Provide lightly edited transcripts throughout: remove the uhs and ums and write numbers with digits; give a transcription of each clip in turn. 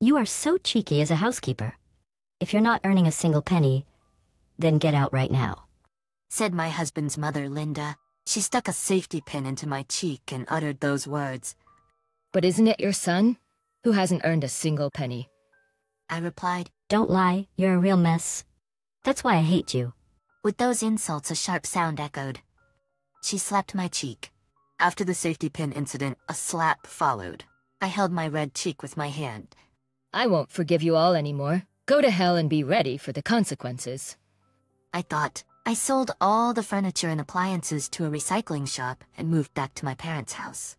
You are so cheeky as a housekeeper. If you're not earning a single penny, then get out right now," said my husband's mother, Linda. She stuck a safety pin into my cheek and uttered those words. "But isn't it your son, who hasn't earned a single penny?" I replied. "Don't lie, you're a real mess. That's why I hate you." With those insults, a sharp sound echoed. She slapped my cheek. After the safety pin incident, a slap followed. I held my red cheek with my hand. "I won't forgive you all anymore. Go to hell and be ready for the consequences," I thought. I sold all the furniture and appliances to a recycling shop and moved back to my parents' house.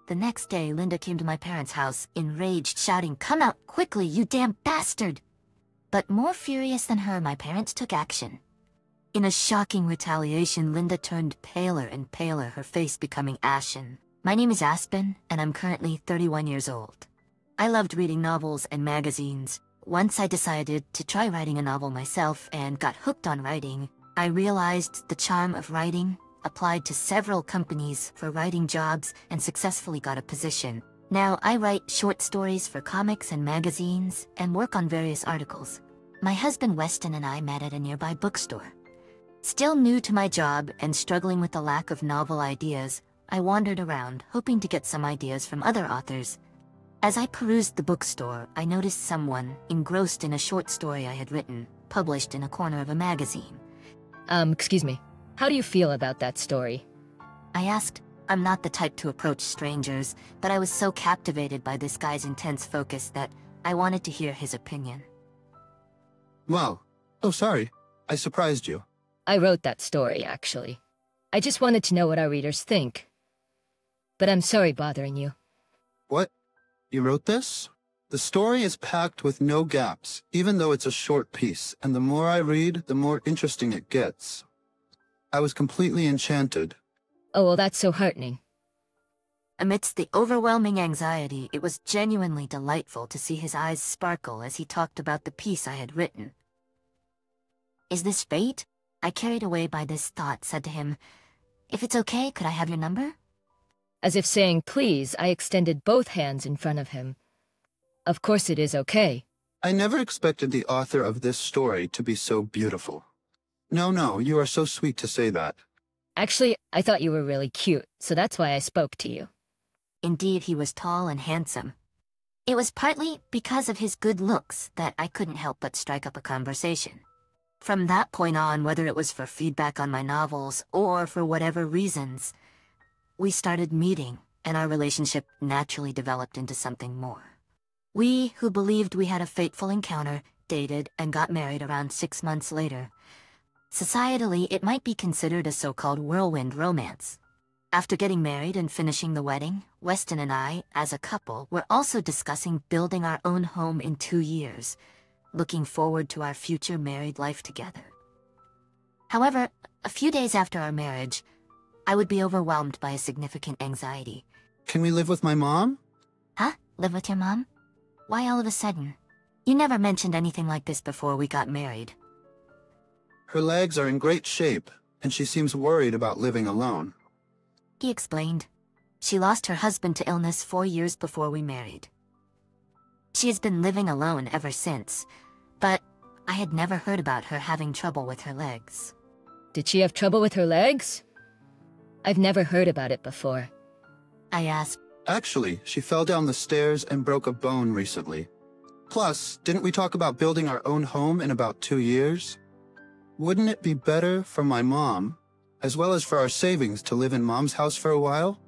The next day, Linda came to my parents' house, enraged, shouting, "Come out quickly, you damn bastard!" But more furious than her, my parents took action. In a shocking retaliation, Linda turned paler and paler, her face becoming ashen. My name is Aspen, and I'm currently 31 years old. I loved reading novels and magazines. Once I decided to try writing a novel myself and got hooked on writing, I realized the charm of writing, applied to several companies for writing jobs, and successfully got a position. Now I write short stories for comics and magazines and work on various articles. My husband Weston and I met at a nearby bookstore. Still new to my job and struggling with the lack of novel ideas, I wandered around, hoping to get some ideas from other authors. As I perused the bookstore, I noticed someone engrossed in a short story I had written, published in a corner of a magazine. Excuse me. How do you feel about that story?" I asked. I'm not the type to approach strangers, but I was so captivated by this guy's intense focus that I wanted to hear his opinion. "Wow. Oh, sorry. I surprised you." "I wrote that story, actually. I just wanted to know what our readers think. But I'm sorry bothering you." "What? You wrote this?" "The story is packed with no gaps, even though it's a short piece, and the more I read, the more interesting it gets." I was completely enchanted. "Oh, well, that's so heartening." Amidst the overwhelming anxiety, it was genuinely delightful to see his eyes sparkle as he talked about the piece I had written. "Is this fate?" I, carried away by this thought, said to him, "If it's okay, could I have your number?" As if saying please, I extended both hands in front of him. "Of course it is okay." I never expected the author of this story to be so beautiful. No, you are so sweet to say that. Actually, I thought you were really cute, so that's why I spoke to you. Indeed, he was tall and handsome. It was partly because of his good looks that I couldn't help but strike up a conversation. From that point on, whether it was for feedback on my novels or for whatever reasons, we started meeting, and our relationship naturally developed into something more. We, who believed we had a fateful encounter, dated and got married around 6 months later. Societally, it might be considered a so-called whirlwind romance. After getting married and finishing the wedding, Weston and I, as a couple, were also discussing building our own home in 2 years, looking forward to our future married life together. However, a few days after our marriage, I would be overwhelmed by a significant anxiety. "Can we live with my mom?" Huh? Live with your mom? Why all of a sudden? You never mentioned anything like this before we got married. "Her legs are in great shape, and she seems worried about living alone." He explained. She lost her husband to illness 4 years before we married. She has been living alone ever since, but I had never heard about her having trouble with her legs. Did she have trouble with her legs? I've never heard about it before. I asked. Actually, she fell down the stairs and broke a bone recently. Plus, didn't we talk about building our own home in about 2 years? Wouldn't it be better for my mom, as well as for our savings, to live in Mom's house for a while?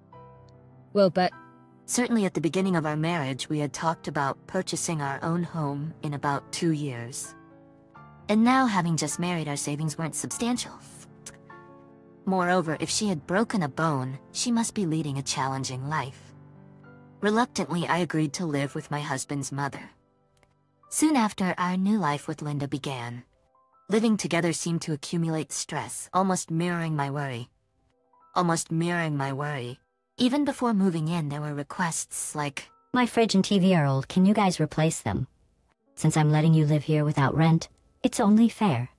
Well, but... Certainly at the beginning of our marriage, we had talked about purchasing our own home in about 2 years. And now, having just married, our savings weren't substantial. Moreover, if she had broken a bone, she must be leading a challenging life. Reluctantly, I agreed to live with my husband's mother. Soon after, our new life with Linda began. Living together seemed to accumulate stress, almost mirroring my worry. Even before moving in, there were requests like, "My fridge and TV are old, can you guys replace them? Since I'm letting you live here without rent, it's only fair."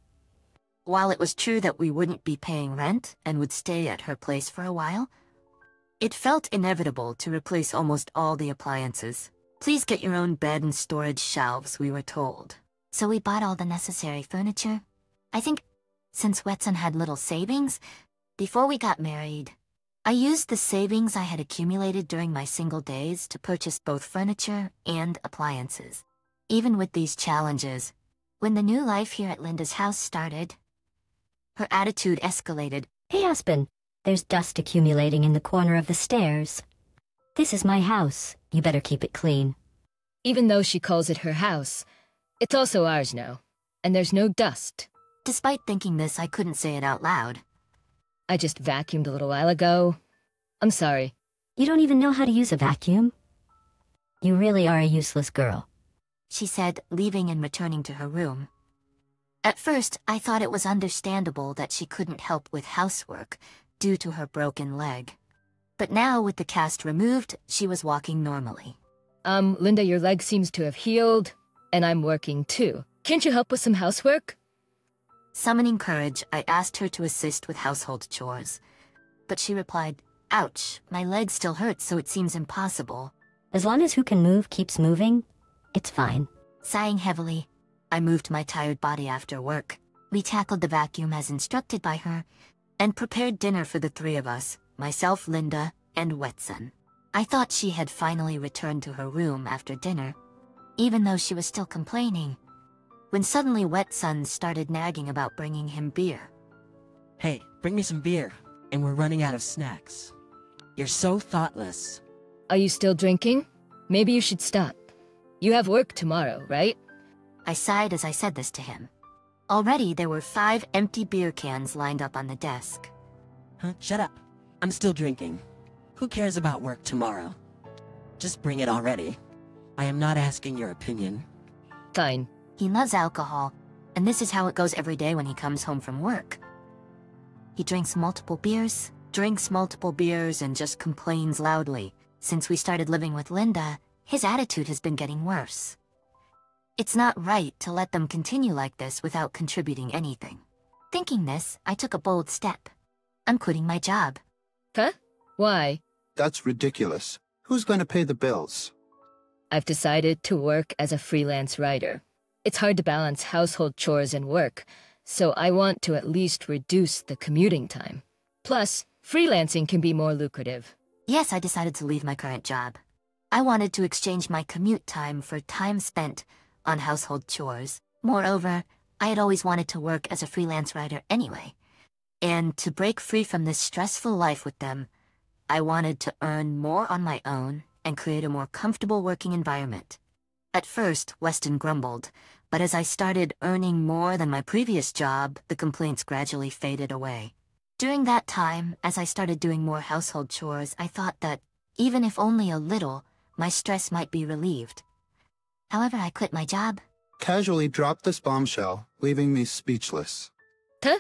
While it was true that we wouldn't be paying rent and would stay at her place for a while, it felt inevitable to replace almost all the appliances. Please get your own bed and storage shelves, we were told. So we bought all the necessary furniture. I think, since Whetson had little savings, before we got married, I used the savings I had accumulated during my single days to purchase both furniture and appliances. Even with these challenges, when the new life here at Linda's house started, her attitude escalated. Hey, Aspen, there's dust accumulating in the corner of the stairs. This is my house. You better keep it clean. Even though she calls it her house, it's also ours now, and there's no dust. Despite thinking this, I couldn't say it out loud. I just vacuumed a little while ago. I'm sorry. You don't even know how to use a vacuum? You really are a useless girl, she said, leaving and returning to her room. At first, I thought it was understandable that she couldn't help with housework due to her broken leg. But now, with the cast removed, she was walking normally. Linda, your leg seems to have healed, and I'm working too. Can't you help with some housework? Summoning courage, I asked her to assist with household chores. But she replied, "Ouch, my leg still hurts, so it seems impossible." As long as who can move keeps moving, it's fine. Sighing heavily, I moved my tired body after work. We tackled the vacuum as instructed by her, and prepared dinner for the three of us, myself, Linda, and Whetson. I thought she had finally returned to her room after dinner, even though she was still complaining, when suddenly Whetson started nagging about bringing him beer. Hey, bring me some beer, and we're running out of snacks. You're so thoughtless. Are you still drinking? Maybe you should stop. You have work tomorrow, right? I sighed as I said this to him. Already there were 5 empty beer cans lined up on the desk. Huh? Shut up. I'm still drinking. Who cares about work tomorrow? Just bring it already. I am not asking your opinion. Fine. He loves alcohol, and this is how it goes every day when he comes home from work. He drinks multiple beers, and just complains loudly. Since we started living with Linda, his attitude has been getting worse. It's not right to let them continue like this without contributing anything. Thinking this, I took a bold step. I'm quitting my job. Huh? Why? That's ridiculous. Who's going to pay the bills? I've decided to work as a freelance writer. It's hard to balance household chores and work, so I want to at least reduce the commuting time. Plus, freelancing can be more lucrative. Yes, I decided to leave my current job. I wanted to exchange my commute time for time spent on household chores. Moreover, I had always wanted to work as a freelance writer anyway. And to break free from this stressful life with them, I wanted to earn more on my own and create a more comfortable working environment. At first, Weston grumbled, but as I started earning more than my previous job, the complaints gradually faded away. During that time, as I started doing more household chores, I thought that, even if only a little, my stress might be relieved. However, I quit my job. Casually dropped this bombshell, leaving me speechless. Huh?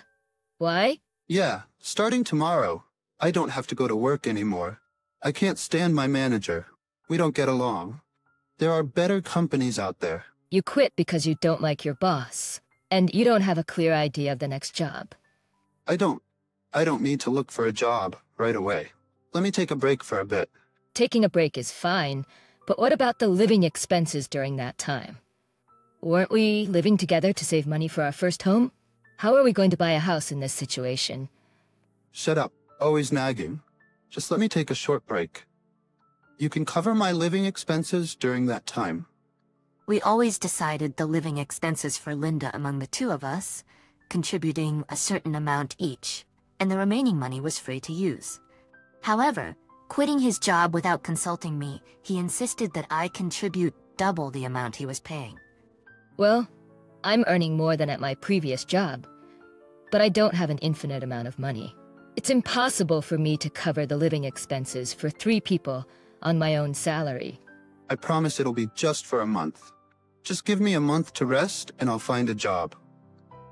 Why? Yeah, starting tomorrow, I don't have to go to work anymore. I can't stand my manager. We don't get along. There are better companies out there. You quit because you don't like your boss, and you don't have a clear idea of the next job. I don't need to look for a job right away. Let me take a break for a bit. Taking a break is fine, but what about the living expenses during that time? Weren't we living together to save money for our first home? How are we going to buy a house in this situation? Shut up, always nagging. Just let me take a short break. You can cover my living expenses during that time. We always decided the living expenses for Linda among the two of us, contributing a certain amount each, and the remaining money was free to use. However, quitting his job without consulting me, he insisted that I contribute double the amount he was paying. Well, I'm earning more than at my previous job, but I don't have an infinite amount of money. It's impossible for me to cover the living expenses for 3 people on my own salary. I promise it'll be just for a month. Just give me a month to rest and I'll find a job.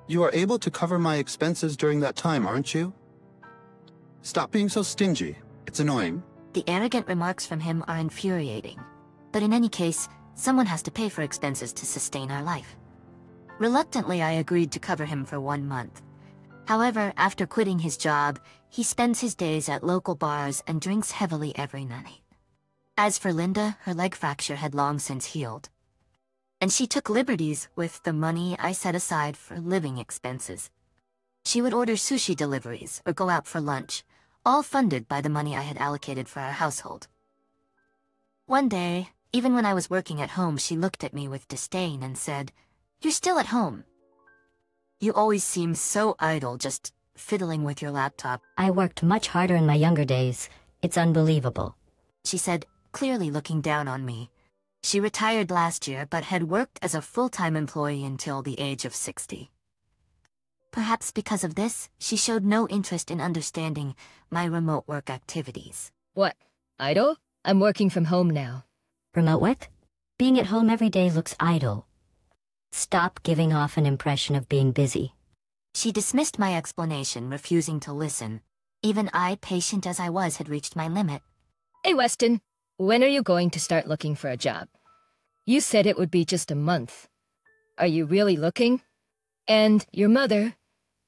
You are able to cover my expenses during that time, aren't you? Stop being so stingy. It's annoying. The arrogant remarks from him are infuriating. But in any case, someone has to pay for expenses to sustain our life. Reluctantly, I agreed to cover him for 1 month. However, after quitting his job, he spends his days at local bars and drinks heavily every night. As for Linda, her leg fracture had long since healed. And she took liberties with the money I set aside for living expenses. She would order sushi deliveries or go out for lunch, all funded by the money I had allocated for our household. One day, even when I was working at home, she looked at me with disdain and said, "You're still at home. You always seem so idle, just fiddling with your laptop." I worked much harder in my younger days. It's unbelievable. She said, clearly looking down on me. She retired last year but had worked as a full-time employee until the age of 60. Perhaps because of this, she showed no interest in understanding my remote work activities. What? Idle? I'm working from home now. Remote work? Being at home every day looks idle. Stop giving off an impression of being busy. She dismissed my explanation, refusing to listen. Even I, patient as I was, had reached my limit. Hey, Weston, when are you going to start looking for a job? You said it would be just a month. Are you really looking? And your mother,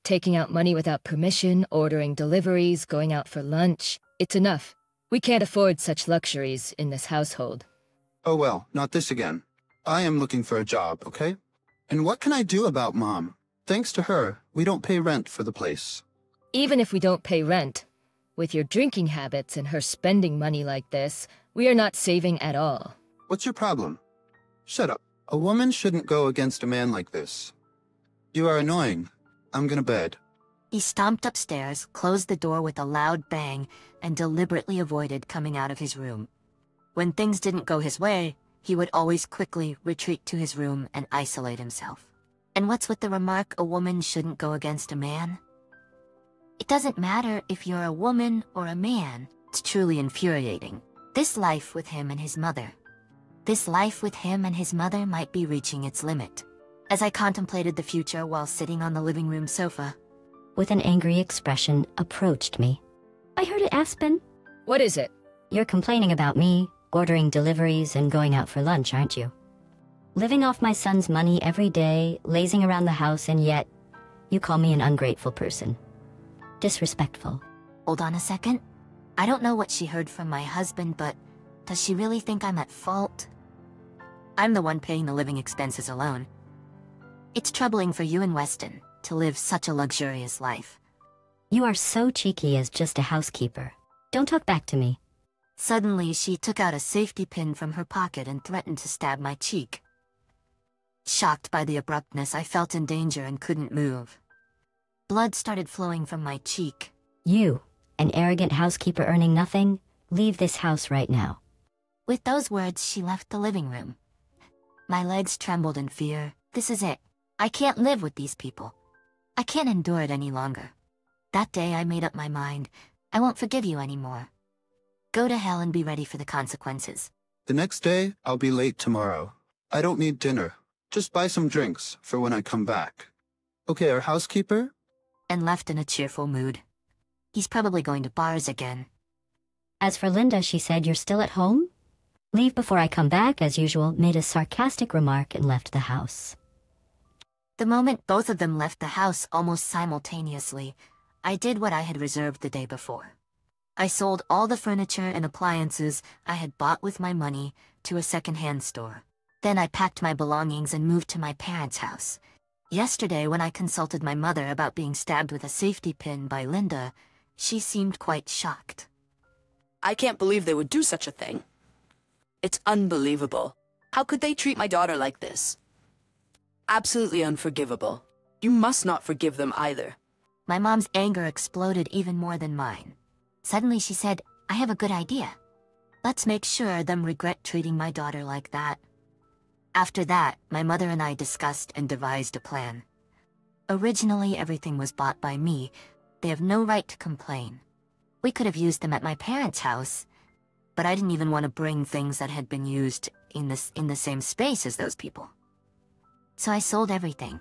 taking out money without permission, ordering deliveries, going out for lunch. It's enough. We can't afford such luxuries in this household. Oh well, not this again. I am looking for a job, okay? And what can I do about Mom? Thanks to her, we don't pay rent for the place. Even if we don't pay rent, with your drinking habits and her spending money like this, we are not saving at all. What's your problem? Shut up. A woman shouldn't go against a man like this. You are annoying. I'm gonna bed. He stomped upstairs, closed the door with a loud bang, and deliberately avoided coming out of his room. When things didn't go his way, he would always quickly retreat to his room and isolate himself. And what's with the remark, a woman shouldn't go against a man? It doesn't matter if you're a woman or a man. It's truly infuriating. This life with him and his mother. This life with him and his mother might be reaching its limit. As I contemplated the future while sitting on the living room sofa, With an angry expression, approached me. I heard it, Aspen. What is it? You're complaining about me, ordering deliveries and going out for lunch, aren't you? Living off my son's money every day, lazing around the house, and yet you call me an ungrateful person. Disrespectful. hold on a second. I don't know what she heard from my husband, but does she really think I'm at fault? I'm the one paying the living expenses alone. It's troubling for you and Weston to live such a luxurious life. You are so cheeky as just a housekeeper. Don't talk back to me. Suddenly, she took out a safety pin from her pocket and threatened to stab my cheek. Shocked by the abruptness, I felt in danger and couldn't move. Blood started flowing from my cheek. You, an arrogant housekeeper earning nothing, leave this house right now. With those words, she left the living room. My legs trembled in fear. This is it. I can't live with these people. I can't endure it any longer. That day, I made up my mind. I won't forgive you anymore. Go to hell and be ready for the consequences. The next day, I'll be late tomorrow. I don't need dinner. Just buy some drinks for when I come back. Okay, our housekeeper? And left in a cheerful mood. He's probably going to bars again. As for Linda, she said, you're still at home? Leave before I come back, as usual, made a sarcastic remark and left the house. The moment both of them left the house almost simultaneously, I did what I had reserved the day before. I sold all the furniture and appliances I had bought with my money to a second-hand store. Then I packed my belongings and moved to my parents' house. Yesterday, when I consulted my mother about being stabbed with a safety pin by Linda, she seemed quite shocked. I can't believe they would do such a thing. It's unbelievable. How could they treat my daughter like this? Absolutely unforgivable. You must not forgive them either. My mom's anger exploded even more than mine. Suddenly she said, I have a good idea. Let's make sure them regret treating my daughter like that. After that, my mother and I discussed and devised a plan. Originally, everything was bought by me. They have no right to complain. We could have used them at my parents' house, but I didn't even want to bring things that had been used in the same space as those people. So I sold everything.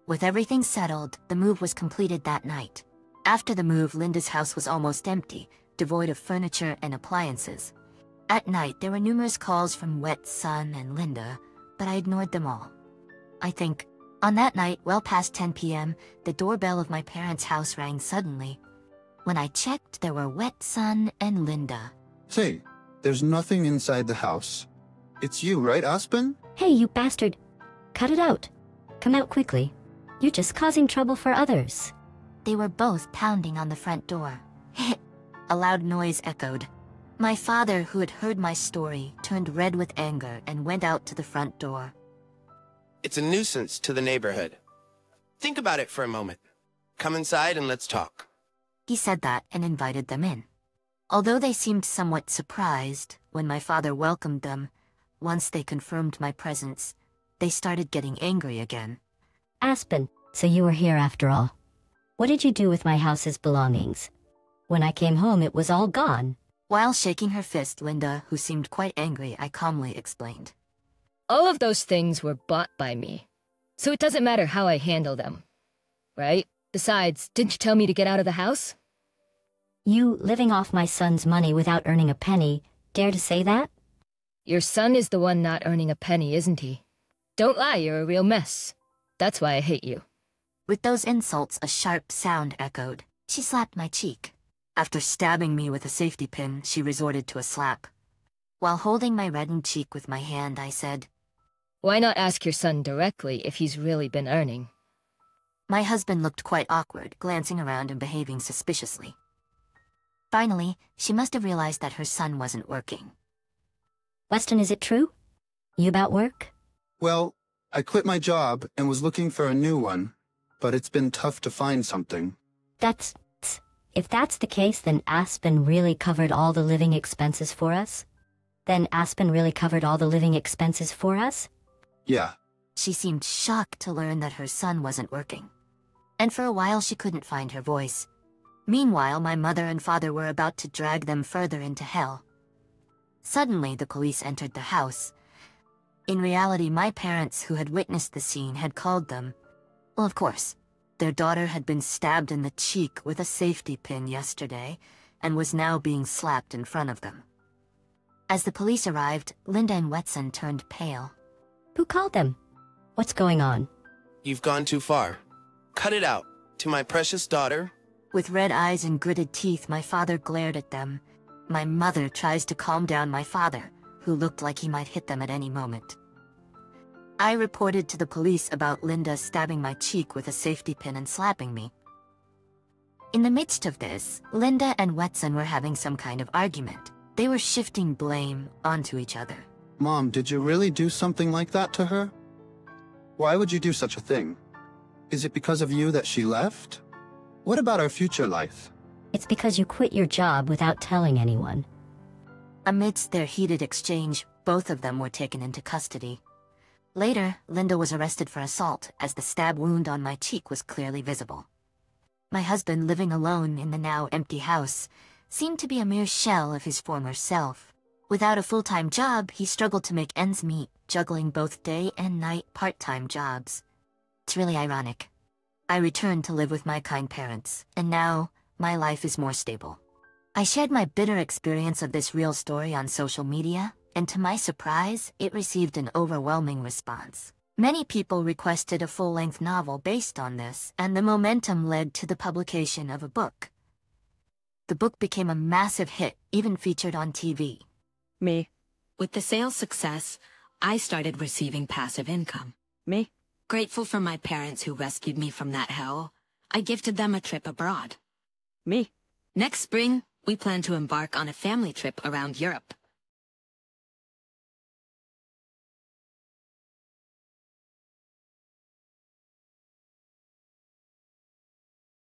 With everything settled, the move was completed that night. After the move, Linda's house was almost empty, devoid of furniture and appliances. At night, there were numerous calls from Wet Sun and Linda, but I ignored them all. I think, on that night, well past 10 p.m., the doorbell of my parents' house rang suddenly. When I checked, there were Wet Sun and Linda. Say, There's nothing inside the house. It's you, right, Aspen? Hey, you bastard. Cut it out. Come out quickly. You're just causing trouble for others. They were both pounding on the front door. A loud noise echoed. My father, who had heard my story, turned red with anger and went out to the front door. It's a nuisance to the neighborhood. Think about it for a moment. Come inside and let's talk. He said that and invited them in. Although they seemed somewhat surprised when my father welcomed them, once they confirmed my presence, they started getting angry again. Aspen, so you were here after all. What did you do with my house's belongings? When I came home, it was all gone. While shaking her fist, Linda, who seemed quite angry, I calmly explained. All of those things were bought by me, so it doesn't matter how I handle them, right? Besides, didn't you tell me to get out of the house? You, living off my son's money without earning a penny, dare to say that? Your son is the one not earning a penny, isn't he? Don't lie, you're a real mess. That's why I hate you. With those insults, a sharp sound echoed. She slapped my cheek. After stabbing me with a safety pin, she resorted to a slap. While holding my reddened cheek with my hand, I said, Why not ask your son directly if he's really been earning? My husband looked quite awkward, glancing around and behaving suspiciously. Finally, she must have realized that her son wasn't working. Weston, is it true? You about work? Well, I quit my job and was looking for a new one, but it's been tough to find something. If that's the case, then Aspen really covered all the living expenses for us? Yeah. She seemed shocked to learn that her son wasn't working. And for a while she couldn't find her voice. Meanwhile, my mother and father were about to drag them further into hell. Suddenly, the police entered the house. In reality, my parents, who had witnessed the scene, had called them. Well, of course. Their daughter had been stabbed in the cheek with a safety pin yesterday, and was now being slapped in front of them. As the police arrived, Linda and Wetson turned pale. Who called them? What's going on? You've gone too far. Cut it out. To my precious daughter. With red eyes and gritted teeth, my father glared at them. My mother tries to calm down my father, who looked like he might hit them at any moment. I reported to the police about Linda stabbing my cheek with a safety pin and slapping me. In the midst of this, Linda and Wetson were having some kind of argument. They were shifting blame onto each other. Mom, did you really do something like that to her? Why would you do such a thing? Is it because of you that she left? What about our future life? It's because you quit your job without telling anyone. Amidst their heated exchange, both of them were taken into custody. Later, Linda was arrested for assault, as the stab wound on my cheek was clearly visible. My husband, living alone in the now empty house, seemed to be a mere shell of his former self. Without a full-time job, he struggled to make ends meet, juggling both day and night part-time jobs. It's really ironic. I returned to live with my kind parents, and now, my life is more stable. I shared my bitter experience of this real story on social media, and to my surprise, it received an overwhelming response. Many people requested a full-length novel based on this, and the momentum led to the publication of a book. The book became a massive hit, even featured on TV. Me. With the sales success, I started receiving passive income. Me. Grateful for my parents who rescued me from that hell, I gifted them a trip abroad. Me. Next spring, we plan to embark on a family trip around Europe.